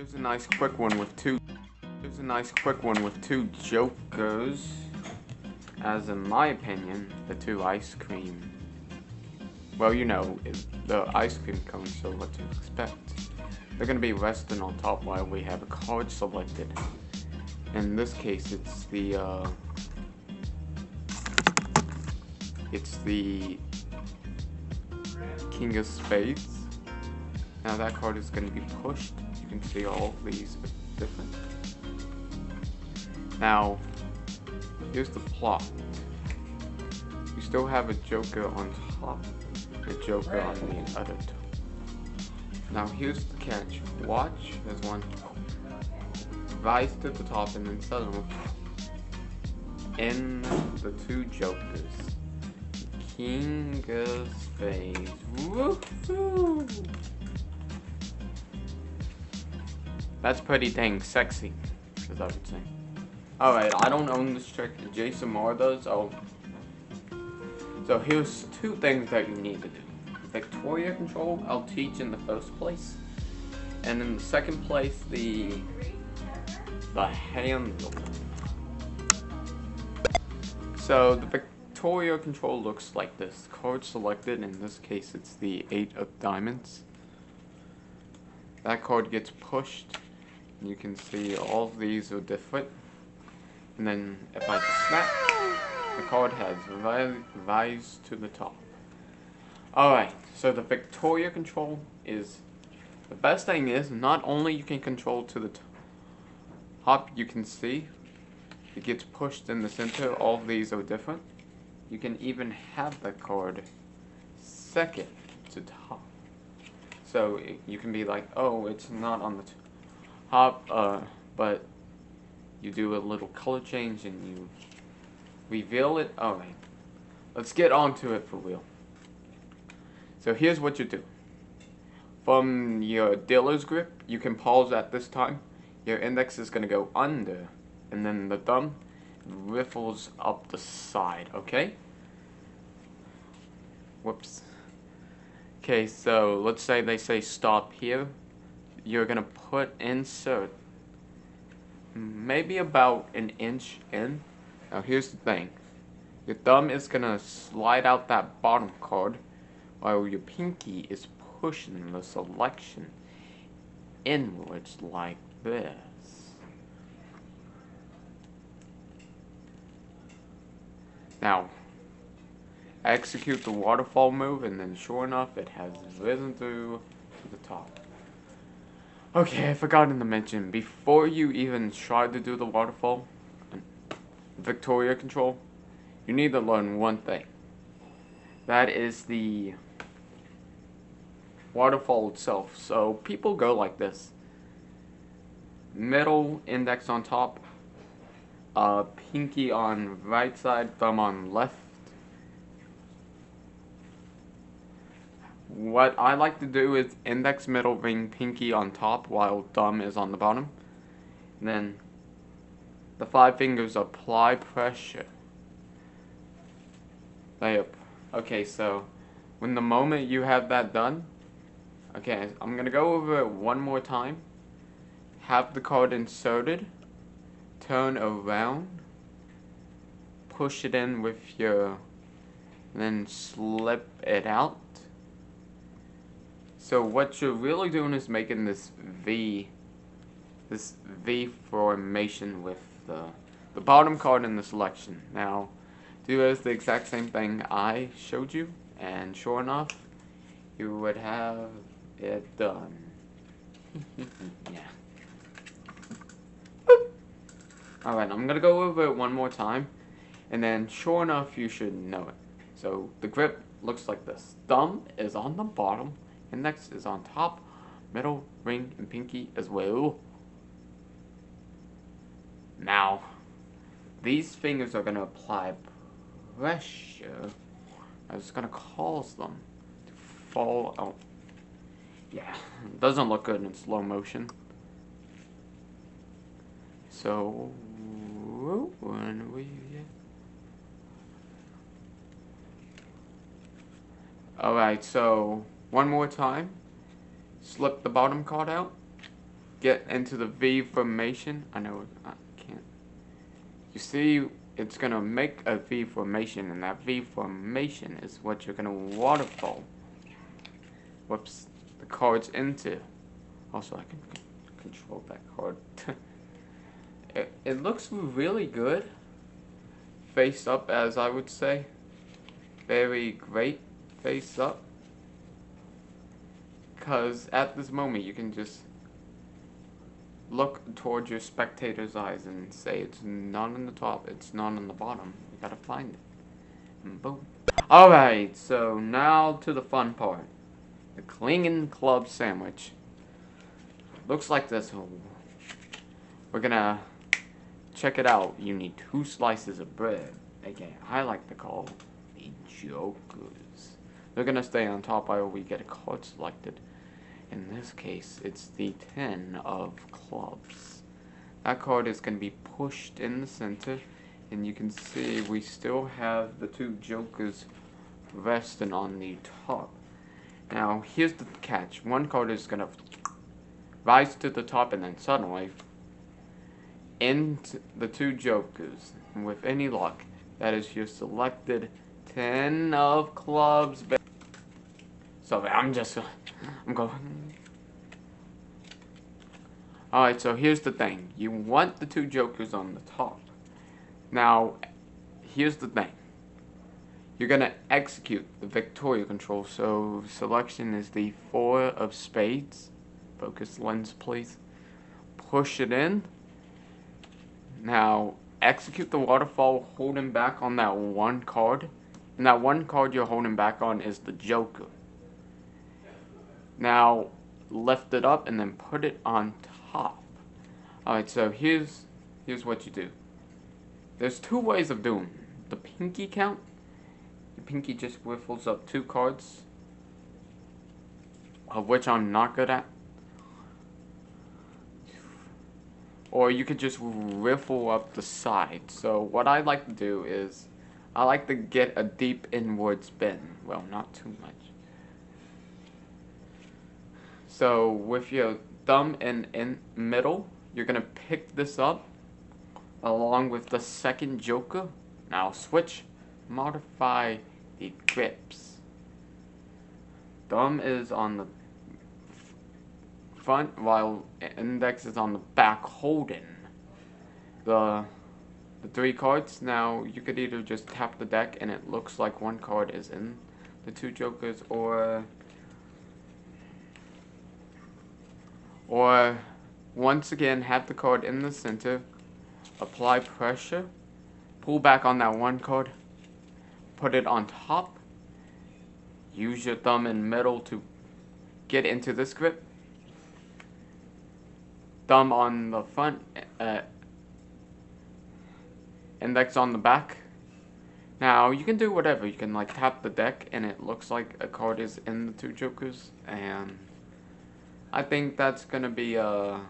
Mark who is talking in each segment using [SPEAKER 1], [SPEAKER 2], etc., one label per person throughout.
[SPEAKER 1] Here's a nice quick one with two. Here's a nice quick one with two jokers. As in my opinion, the two ice cream. Well, you know, the ice cream cones, so what to expect. They're gonna be resting on top while we have a card selected. In this case, it's the King of Spades. Now that card is going to be pushed. You can see all of these are different. Now, here's the plot. You still have a joker on top, a joker on the other top. Now here's the catch. Watch, there's one rise to the top and then suddenly in the two jokers. King of Spades. Woohoo! That's pretty dang sexy, as I would say. Alright, I don't own this trick. Jason Moore does. So here's two things that you need to do. Victoria control, I'll teach in the first place. And in the second place, the handle. So the Victoria control looks like this. Card selected, in this case it's the 8 of diamonds. That card gets pushed. You can see all of these are different. And then if I snap, the card has rise to the top. Alright, so the Victoria control is, the best thing is, not only you can control to the top, you can see it gets pushed in the center. All of these are different. You can even have the card second to top. So you can be like, oh, it's not on the top, but you do a little color change and you reveal it. Alright, let's get on to it for real. So here's what you do. From your dealer's grip, you can pause at this time. Your index is going to go under, and then the thumb riffles up the side, okay? Whoops. Okay, so let's say they say stop here. You're going to put insert maybe about an inch in. Now here's the thing. Your thumb is going to slide out that bottom card, while your pinky is pushing the selection inwards like this. Now, execute the waterfall move, and then sure enough, it has risen to the top. Okay, I forgot to mention, before you even try to do the waterfall, Victoria control, you need to learn one thing. That is the waterfall itself. So people go like this. Middle index on top, pinky on right side, thumb on left. What I like to do is index, middle, ring, pinky on top while thumb is on the bottom. And then the 5 fingers apply pressure. Okay, so when the moment you have that done, okay, I'm gonna go over it one more time. Have the card inserted, turn around, push it in with your, then slip it out. So what you're really doing is making this V formation with the bottom card in the selection. Now, do as the exact same thing I showed you, and sure enough, you would have it done. Yeah. Alright, I'm gonna go over it one more time, and then sure enough, you should know it. So the grip looks like this. Thumb is on the bottom, index is on top, middle, ring, and pinky as well. Now, these fingers are gonna apply pressure. It's gonna cause them to fall out. Yeah, it doesn't look good in slow motion. So, when we get... Alright, so one more time. Slip the bottom card out. get into the V formation. I know I can't. You see, it's gonna make a V formation, and that V formation is what you're gonna waterfall. Whoops, the cards into. Also, I can control that card. It looks really good. Face up, as I would say. Very great face up. Because at this moment, you can just look towards your spectator's eyes and say it's not on the top, it's not on the bottom. You gotta find it. And boom. Alright, so now to the fun part. The Klingen Club sandwich. Looks like this. We're gonna check it out. You need 2 slices of bread. Again, I like to call the jokers. They're gonna stay on top while we get a card selected. In this case, it's the 10 of clubs. That card is going to be pushed in the center, and you can see we still have the 2 jokers resting on the top. Now, here's the catch. One card is going to rise to the top, and then suddenly, into the 2 jokers. And with any luck, that is your selected 10 of clubs. So I'm going. Alright, so here's the thing. You want the 2 jokers on the top. Now, here's the thing. You're going to execute the Victoria control. So, selection is the 4 of spades. Focus lens, please. Push it in. Now, execute the waterfall holding back on that 1 card. And that 1 card you're holding back on is the joker. Now, lift it up and then put it on top. Alright, so here's what you do. There's 2 ways of doing the pinky count. The pinky just riffles up 2 cards, of which I'm not good at. Or you could just riffle up the side. So what I like to do is, I like to get a deep inward spin. Well, not too much. So with your thumb in middle, you're going to pick this up along with the second joker. Now switch, modify the grips. Thumb is on the front while index is on the back holding the 3 cards. Now you could either just tap the deck and it looks like 1 card is in the 2 jokers, or once again have the card in the center, apply pressure, pull back on that 1 card, put it on top, use your thumb in middle to get into this grip, thumb on the front, index on the back. Now you can do whatever, you can like tap the deck and it looks like a card is in the 2 jokers, and I think that's gonna be a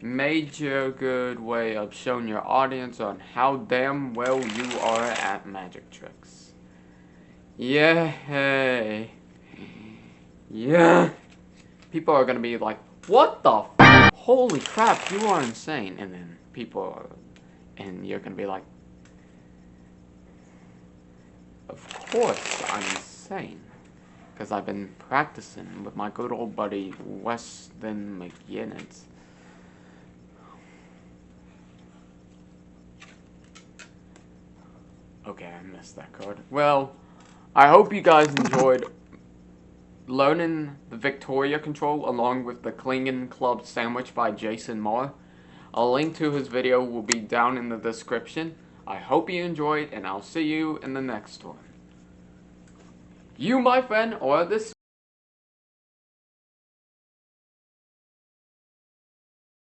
[SPEAKER 1] major good way of showing your audience on how damn well you are at magic tricks. Yeah. People are gonna be like, what the f? Holy crap, you are insane. And then and you're gonna be like, of course I'm insane. Because I've been practicing with my good old buddy Weston McGinnis. Okay, I missed that card. Well, I hope you guys enjoyed learning the Victoria control along with the Klingen Club sandwich by Jason Moore. A link to his video will be down in the description. I hope you enjoyed, and I'll see you in the next one. You, my friend, or this